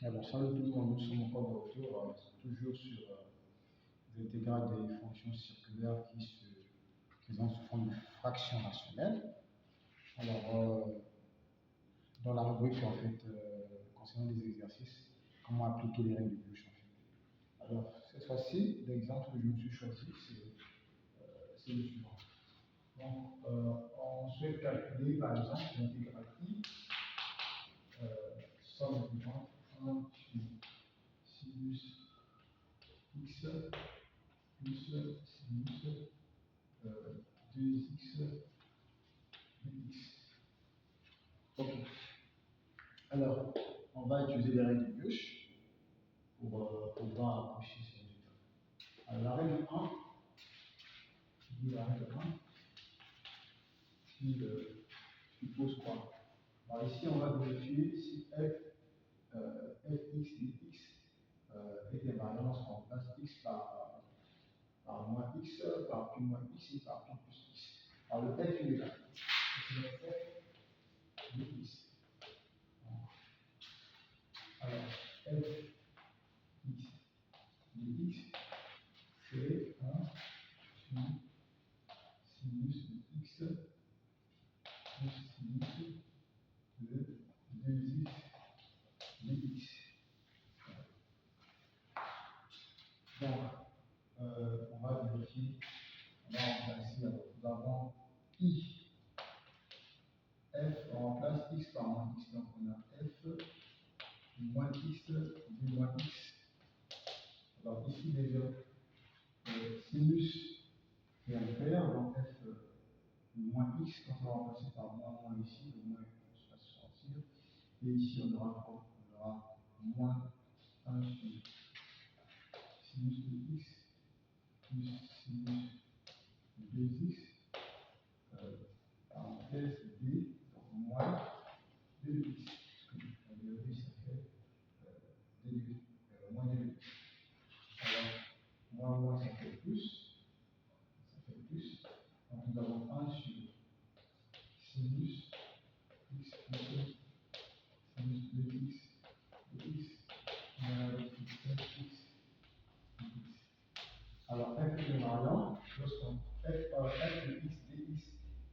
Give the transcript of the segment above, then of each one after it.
Alors, salut, nous sommes encore de retour, toujours sur l'intégrale des fonctions circulaires qui présentent sous forme de fraction rationnelle. Alors, dans la rubrique, en fait, concernant les exercices, comment appliquer les règles de Bush, en fait. Alors, cette fois-ci, l'exemple que je me suis choisi, c'est le suivant. Donc, on souhaite calculer, par exemple, l'intégrale I, somme suivante, 1 sur sinus x plus sinus 2x dx. Ok. Alors, on va utiliser les règles de Bush pour pouvoir approcher ces résultats. Alors, la règle 1, la règle 1 qui suppose quoi? Alors, ici, on va vérifier si fx dx est invariant lorsqu'on remplace x par moins x, par plus moins x et par plus plus x. Alors, le f, il est là. C'est le f de x. Alors, f x de x, c'est 1 sur sinus de x plus sinus de 2x dx. Donc, on va vérifier, on va remplacer, alors, nous avons i, f, on remplace x par moins x, donc on a f moins x du moins x. Alors ici déjà, sinus est impair, donc f moins x, quand on va remplacer par moins ici, le moins va se sortir. Et ici on aura quoi? On aura moins 1 sur sinus de x plus sinus de 2x, parenthèse d, donc moins 2x. La dérivée, ça fait moins 2x. Alors, moins, ça fait plus. Ça fait plus. Donc, nous avons 1 sur sinus x plus sinus de x moins avec x dx. Alors, f est invariant lorsqu'on f de x dx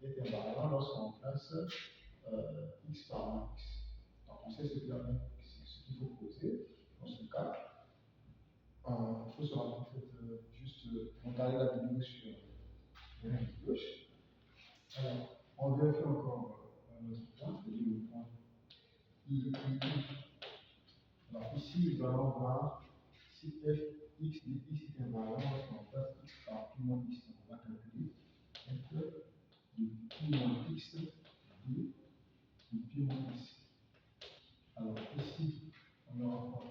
est invariant lorsqu'on remplace x par moins x. Donc, on sait ce qu'il faut poser dans ce cas. Il faut se rappeler, en fait, juste regarder la vidéo sur les règles de gauche. Alors, on vérifie encore un autre point, c'est-à-dire le point I. Alors, ici, nous allons voir si f x de x est invariant lorsqu'on remplace x par pi moins x. Donc, on va calculer f de pi moins x de pi moins x. Alors, ici, on aura quoi?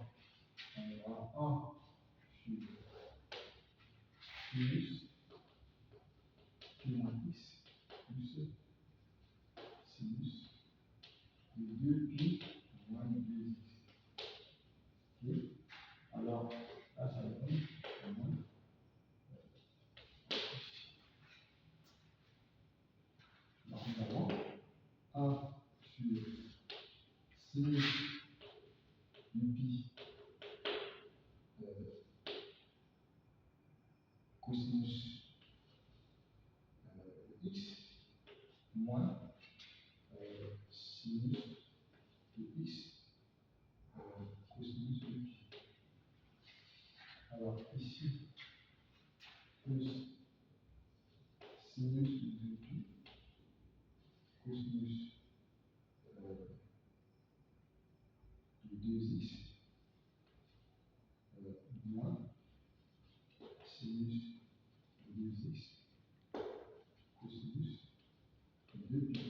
On aura 1 sur plus pi moins x plus sinus de 2pi moins 2x. Okay. Alors, là, ça donne moins. Donc, nous avons 1 sur sinus de pi cosinus x moins sinus de x cosinus de pi. Alors ici, plus sinus de 2pi cosinus de 2x moins sinus de 2x cosinus de 2pi.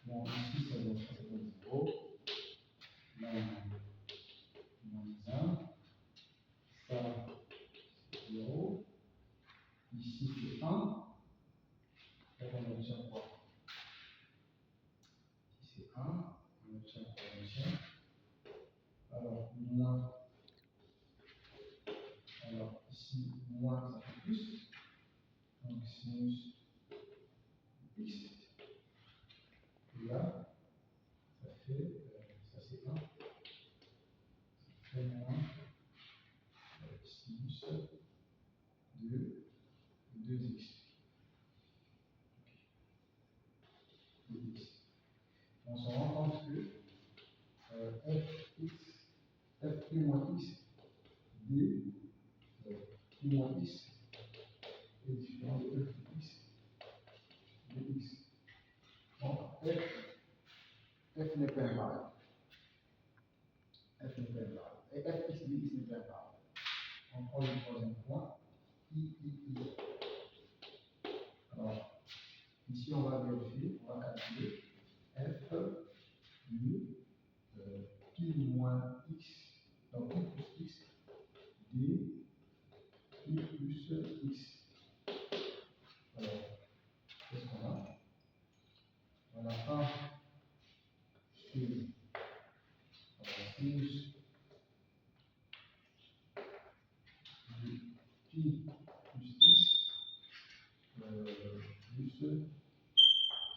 Bon, ici, ça doit être 0. Là, on a moins 1. Ça, c'est 0. Ici, c'est 1. Donc, on obtient quoi? Ici, c'est 1. On obtient quoi? On obtient. Alors, moins. Alors, ici, moins, ça fait plus. Donc, sinus x on se rend compte que f i moins x d i moins x est différent de f de x dx. Donc f n'est pas un variable. F n'est pas un variable. Et f x dx n'est pas un variable. On prend le troisième point. I. Alors, ici, on va vérifier, on va calculer f de pi moins x, donc i plus x, d i plus x. Alors, qu'est-ce qu'on a? On a 1 sur sinus de pi plus x plus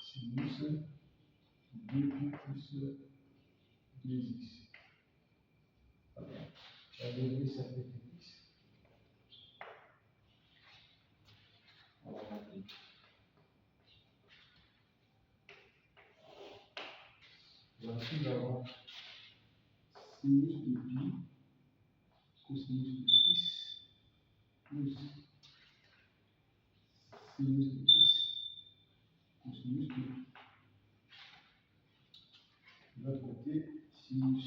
sinus de pi plus 2x. Alors, la dérivée s'appelle x. On va mettre et ensuite, nous avons sinus de pi cosinus de x plus sinus de x cosinus de pi. De l'autre côté, sinus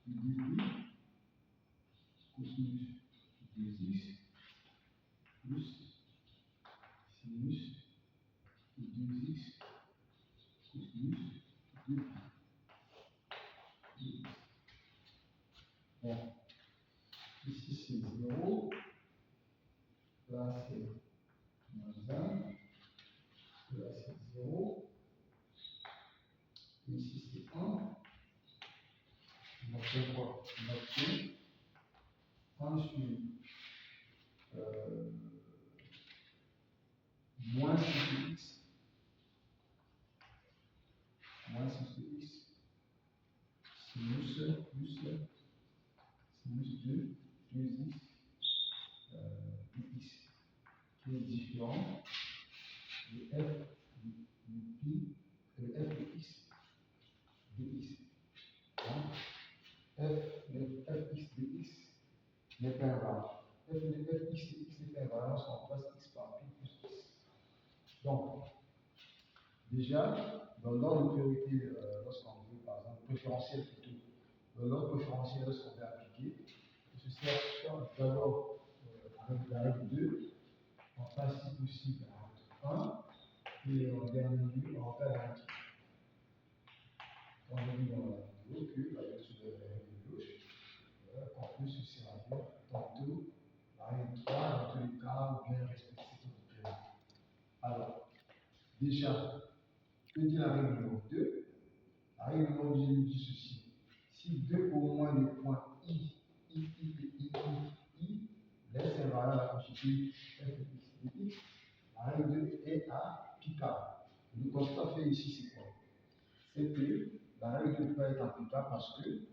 de pi cosinus de 2x plus sinus de 2x cosinus de pi. Bon, ici c'est 0, là c'est moins 1, là c'est 0, ici c'est 1. On obtient quoi? On obtient 1 sur moins 6 de x, moins 6 de x, sinus plus sinus de 2x dx, qui est différent de f du pi, de f de x dx. Donc, fx dx n'est pas un variable. Fx dx n'est pas un variable lorsqu'on remplace x par pi plus x. Donc, déjà, dans l'ordre de priorité, lorsqu'on veut, par exemple, préférentiel plutôt, dans l'ordre préférentiel, lorsqu'on veut appliquer, on se sert d'abord avec la règle 2, on passe si possible à 1, et en dernier lieu, on remplace la règle 3. On a vu dans la vidéo que, avec sur la règle gauche, on peut se servir tantôt la règle 3 dans tous les cas, ou bien respecter cette priorité. Alors, déjà, que dit la règle numéro 2? La règle numéro 2 nous dit ceci. Si deux au moins des points I laissent un variable à constituer f de x dx, la règle 2 est applicable. Le constat fait ici, c'est quoi? C'est que la règle 2 peut être applicable parce qu'il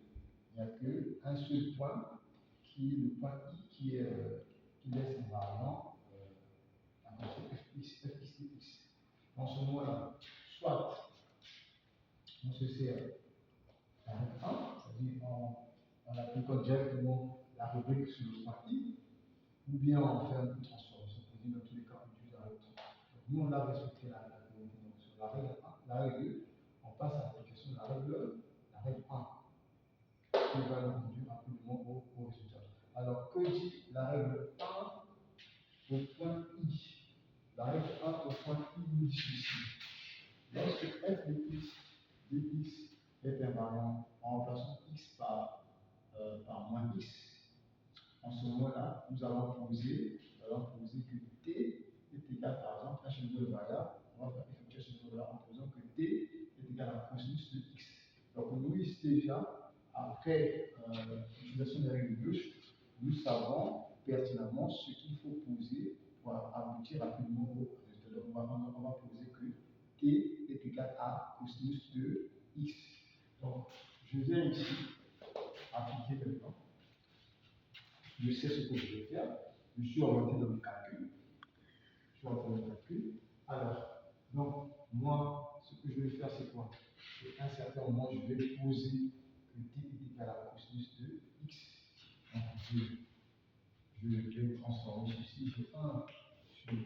n'y a qu'un seul point qui est le point I qui laisse un variable à constituer f de x. Dans ce moment-là, soit on se sert la règle 1, c'est-à-dire en appliquant directement la rubrique sur le point I, ou bien on fait une transformation posée. Dans tous les cas, on utilise la règle 3. Donc, nous, on a respecté la priorité. Donc, sur la règle 1, la règle 2, on passe à l'application de la règle 1, qui va nous conduire rapidement au résultat. Alors, que dit la règle 1 au point I? La règle 1 au point I nous dit ceci. Lorsque f de x dx est invariant en remplaçant x par moins x, en ce moment-là, nous allons poser que t est égal, par exemple, à ce niveau de variable, on va faire effectuer ce niveau-là en posant que t est égal à cosinus de x. Donc, nous, ici déjà, après l'utilisation de la règle de gauche, nous savons pertinemment ce qu'il faut poser pour aboutir rapidement au résultat. Donc, on va poser que t est égal à cosinus de x. Donc, je viens ici appliquer maintenant. Je sais ce que je vais faire. Je suis orienté dans le calcul. Alors, donc, moi, ce que je vais faire, c'est quoi? À un certain moment, je vais poser que t est égal à cosinus de x. Donc, je vais transformer ceci. J'ai 1 sur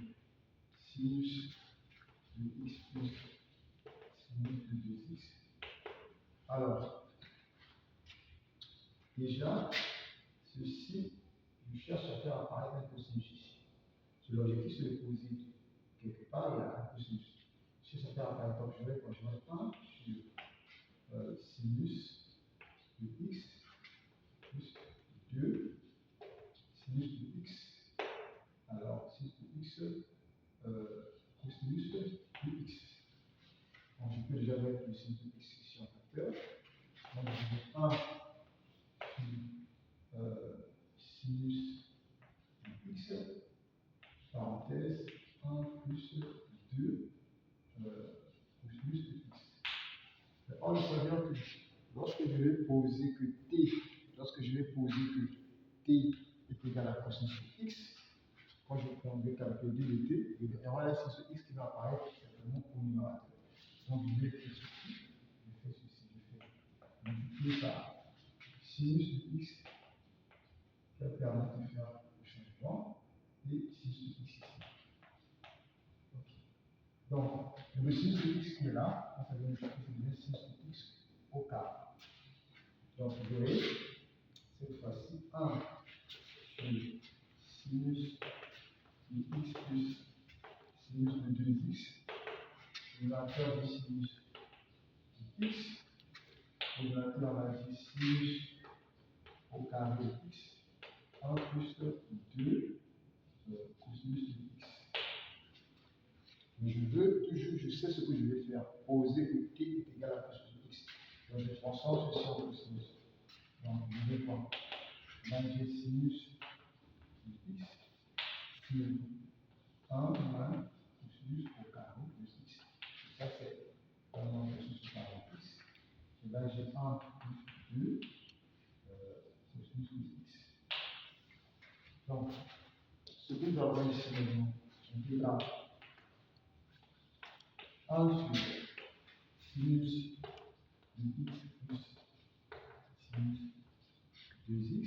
sinus de x plus sinus de 2x. Alors, déjà, ceci, je cherche à faire apparaître un cosinus ici. L'objectif, c'est de poser quelque part, il y a un cosinus. Si ça fait apparaître, donc je vais 1 sur sinus de x plus 2 sinus de x. Alors, sinus de x, cosinus de x. Donc, je peux déjà mettre le sinus de x ici en facteur. Donc, je vais 1 sur sinus de x, parenthèse, 1 plus 2 cosinus de x. On va savoir que lorsque je vais poser que t, est égal à cosinus de x, quand je vais calculer dt, il y aura là c'est ce x qui va apparaître simplement au numérateur. Donc je vais faire ceci, je fais multiplier par sinus de x qui va permettre de faire le changement et sinus de x ici. Okay. Donc le sinus de x qui est là, on va multiplier sinus de x au carré. Donc vous verrez, cette fois-ci, 1 sur sinus de x plus sinus de 2x, on va faire du sinus de x, on va faire du sinus au carré de x, 1 plus 2 cosinus de x. Mais je sais ce que je vais faire, poser que t est égal à cosinus de x. Donc je transforme ceci en cosinus. Donc je vais prendre sinus de x sur 1 moins cosinus au carré de x. Ça c'est vraiment cosinus au carré de x. Et là j'ai 1 plus 2 cosinus de x. Donc, ce que nous avons ici maintenant, on peut là 1 sur sinus de x plus sinus de 2x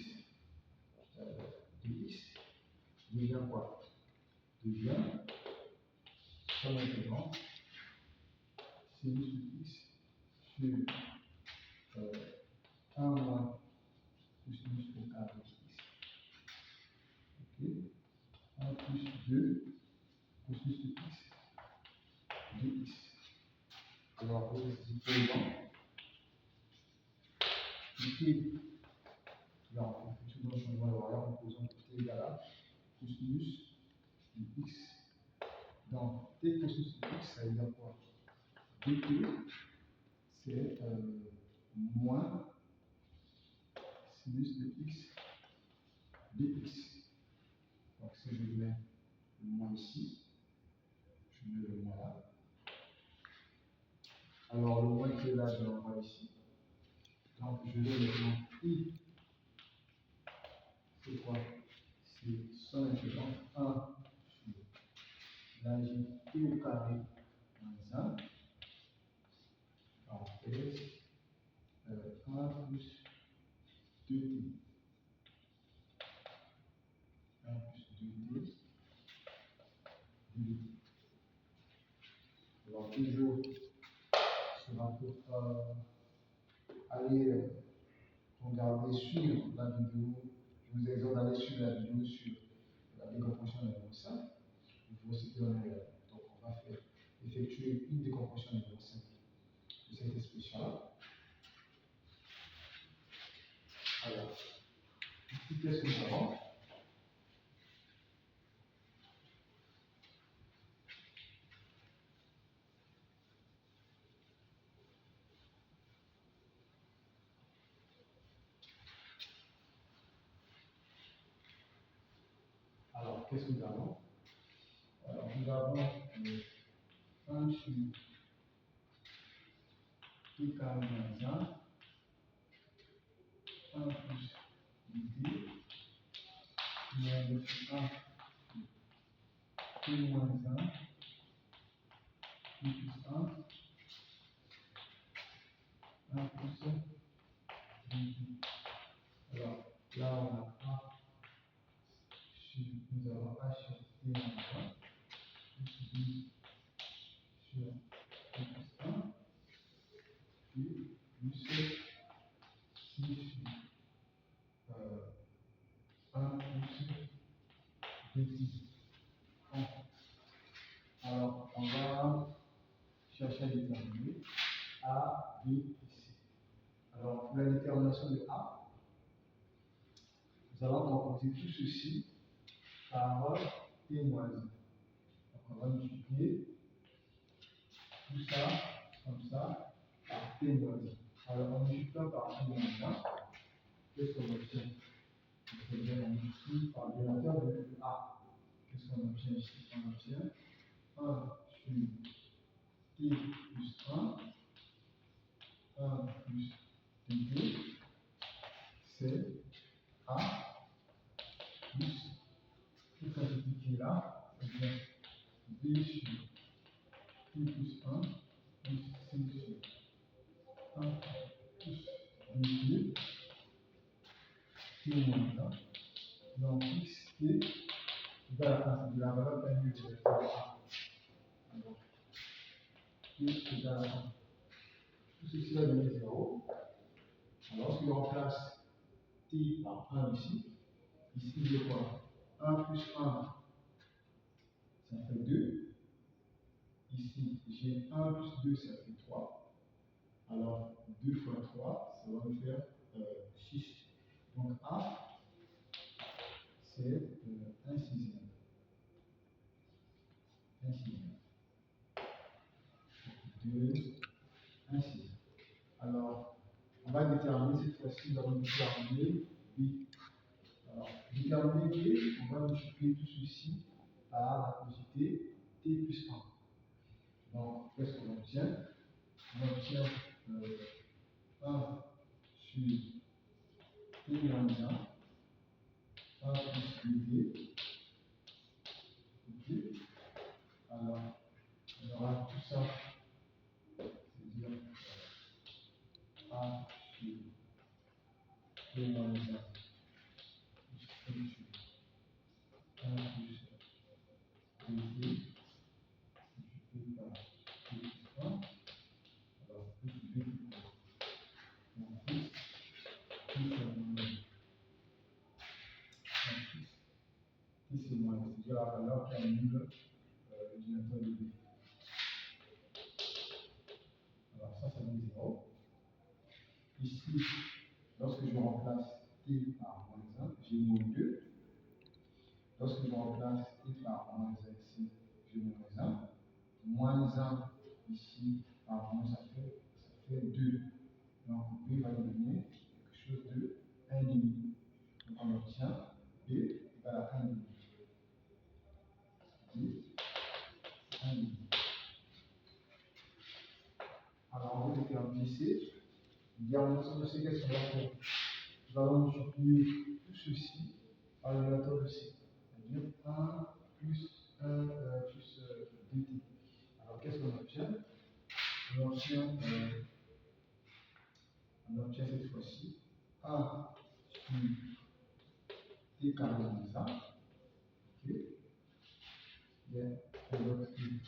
dx devient quoi? Devient tout simplement sinus de x sur 1 moins cosinus au carré de x. Ok? 1 plus 2 cosinus de x dx. Alors, pour les exposants, ici, là, on fait tout dans le changement de variable en posant t égale à cosinus de x. Donc, t cosinus de x, ça veut dire quoi? dt, c'est moins sinus de x dx. Donc, si je mets le moins ici, je mets le moins là. Alors, le moins qui est là, je l'envoie ici. Donc, je vais maintenant i. C'est quoi? C'est son intégrante 1 sur la j t au carré moins 1, parenthèse, 1 plus 2t. 1 plus 2t dt. Alors, toujours, cela peut aller regarder sur la vidéo. Je vous exhorte d'aller sur la vidéo sur la décomposition numéro 5. Vous voyez ce qu'il en est là. Donc, on va effectuer une décomposition numéro 5 de cette expression-là. Alors, ici, qu'est-ce que nous avons? Alors, qu'est-ce que nous avons? Alors, nous avons 1 sur t carré moins 1, 1 plus dt, moins 1 sur t moins 1, t plus 1, plus 6 1 plus 2. Alors, on va chercher à déterminer A, B et C. Alors, pour la détermination de A, nous allons composer tout ceci par T moins 1. Donc, on va multiplier tout ça, comme ça, par T moins 1. Alors, en multipliant par T moins 1, qu'est-ce qu'on obtient? C'est-à-dire, on multiplie par le dénominateur de A. Qu'est-ce qu'on obtient ici? On obtient 1 sur T plus 1 plus T2, c'est A plus toute quantité qui est là, c'est-à-dire B sur T plus 1 plus C sur 1 plus B2, T moins 1. Donc, x t égale à de la valeur cannule de A. Alors, x égale à 1. Tout ceci va donner 0. Alors, lorsque l'on remplace t par 1 ici, j'ai quoi? 1 plus 1, ça fait 2. Ici, j'ai 1 plus 2, ça fait 3. Alors, 2 fois 3, ça va me faire 6. Donc, A, c'est 1 sixième. 1 sixième. 2, 1 sixième. Alors, on va déterminer cette fois-ci, nous allons déterminer B. Alors, déterminer B, on va multiplier tout ceci par la quantité T plus 1. Donc, qu'est-ce qu'on obtient? On obtient 1 sur T moins 1, 1 plus BT. Okay. Alors, on aura tout ça, c'est-à-dire A sur T moins 1 plus 1 plus BT. Par T plus 1. Alors, plus B plus 1. Donc, plus c'est moins, c'est-à-dire la valeur qui annule le dénominateur de B. Alors ça donne 0. Ici, lorsque je remplace T par moins 1, j'ai moins 2. Lorsque je remplace T par moins 1 ici, j'ai moins 1. Moins 1 ici par moins, ça fait 2. Donc B va nous donner quelque chose de 1,5. Donc on obtient B égale à 1,5. Alors, on va déterminer C. Détermination de C, qu'est-ce qu'on va faire? Nous allons multiplier tout ceci par le dénominateur de C. C'est-à-dire 1 plus 1 plus 2t. Alors, qu'est-ce qu'on obtient? On obtient cette fois-ci 1 sur t carré moins 1. Ok. Bien, on obtient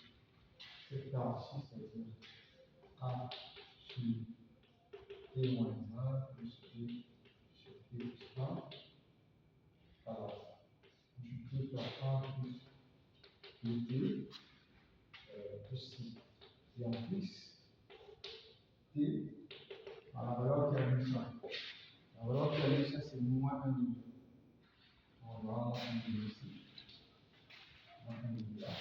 cette part-ci, c'est-à-dire 1 sur t moins 1 plus t sur t plus 1. Alors, multiplié par 1 plus 2t plus c. Et en plus, t par la valeur qui annule ça. La valeur qui annule ça, c'est moins 1,5. On va avoir moins 1,5 ici. Moins 1,5 là.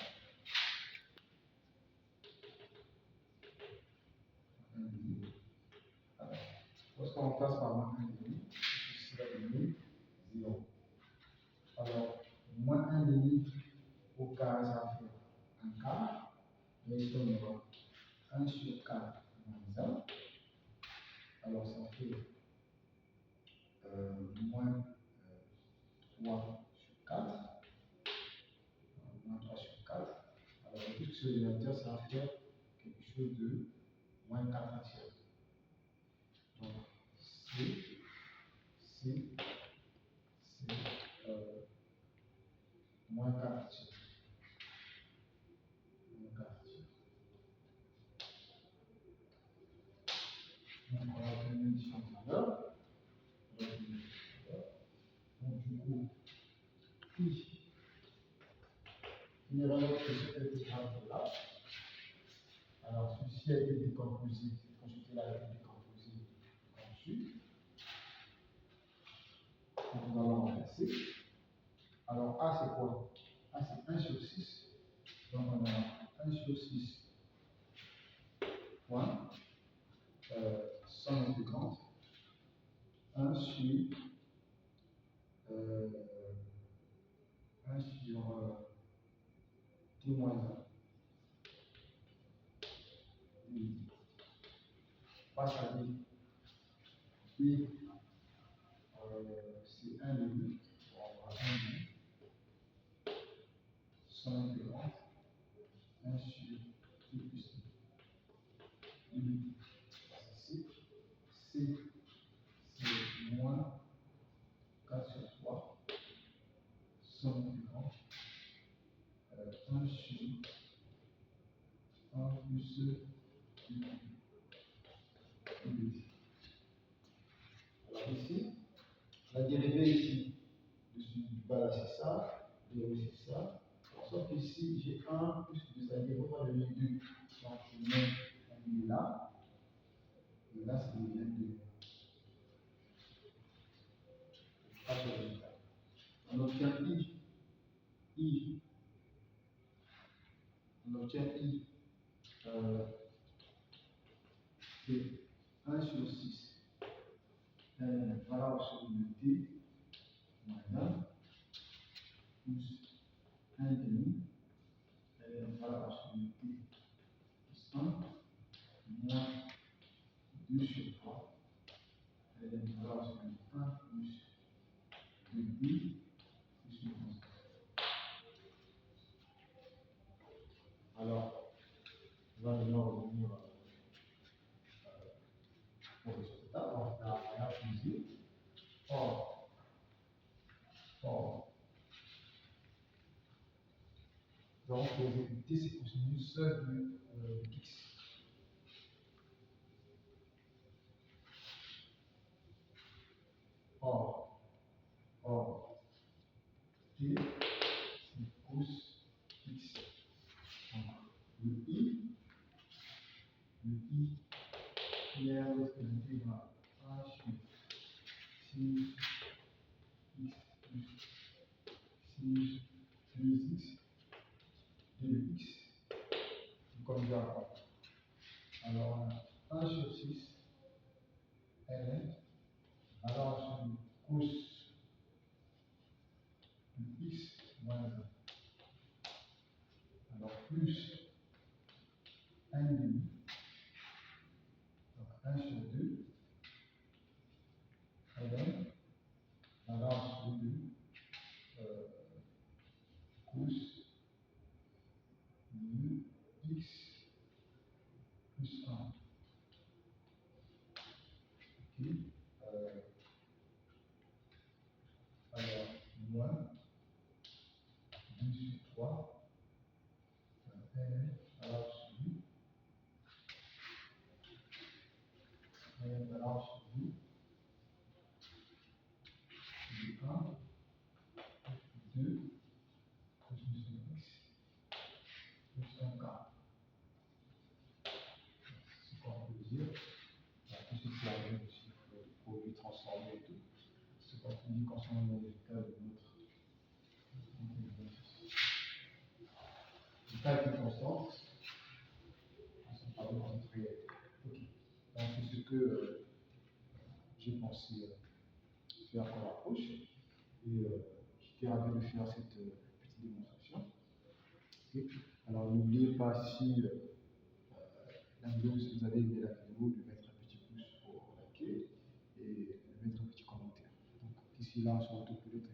1,5. Alors, lorsqu'on passe par moins 1,5, ceci va donner 0. Alors, moins 1,5 au carré, ça va faire 1 quart. Mais ici, on aura 1 sur 4 moins 1. Alors, ça fait moins 3 sur 4. Moins 3 sur 4. Alors, tout ce dénominateur, ça va faire quelque chose de moins 4 tiers. Donc, c'est moins 4 tiers. Moins 4 tiers. Donc, on va est décomposée, consulter la règle décomposée ensuite. Donc nous allons remplacer. Alors A c'est quoi? A c'est 1 sur 6. Donc on a 1 sur 6 point son intégrante 1 sur 1 sur t moins 1. Passe à B. B, c'est 1 demi. On va 1 demi. Son intégrante 1 sur t plus 1. C, c'est moins 4 sur 3. Son intégrante 1 sur 1 plus alors ici, la dérivée ici, du bas là c'est ça, dérivée c'est ça. Sauf qu'ici j'ai 1 plus 2, c'est-à-dire on va donner 2. Donc je mets un 2 là, et là c'est 2. On obtient I. On obtient I. C'est 1 sur 6. Valeur sur le t moins 1 plus 1 demi. Valeur sur le t plus 1 moins 2 sur 3. Valeur sur le 1 plus le d plus le 11. Alors, on va maintenant revenir au résultat. On va faire la fusion. Or, nous allons poser que t c'est cosinus de x. Or, t c'est cos x. Donc, le i qui est l'intégrale h sur sinus x plus sinus plus x de x comme ça. Alors, on a 1 sur 6 ln. Alors, sur le cos de x moins 1. Alors, plus 1 demi. Donc, 1 sur 2 ln. Alors, sur 2 cos de x plus 1. Ok. Alors, moins 2 sur 3 ln. Alors, sur 2 ln. Alors, sur 2 de 1 2 cosinus de x plus 1 quart. Ce qu'on peut dire, tout ce qui arrive aussi, le produit transformé et tout, ce qu'on peut dire concernant le résultat de notre exercice. Le cas est constant, on s'en parle dans notre réalité. Ok. Donc c'est ce que j'ai pensé faire comme approche et j'étais ravi de faire cette petite démonstration. Okay. Alors n'oubliez pas si la vidéo, si vous avez aimé la vidéo, de mettre un petit pouce pour liker et de mettre un petit commentaire. Donc d'ici là, on se retrouve pour d'autres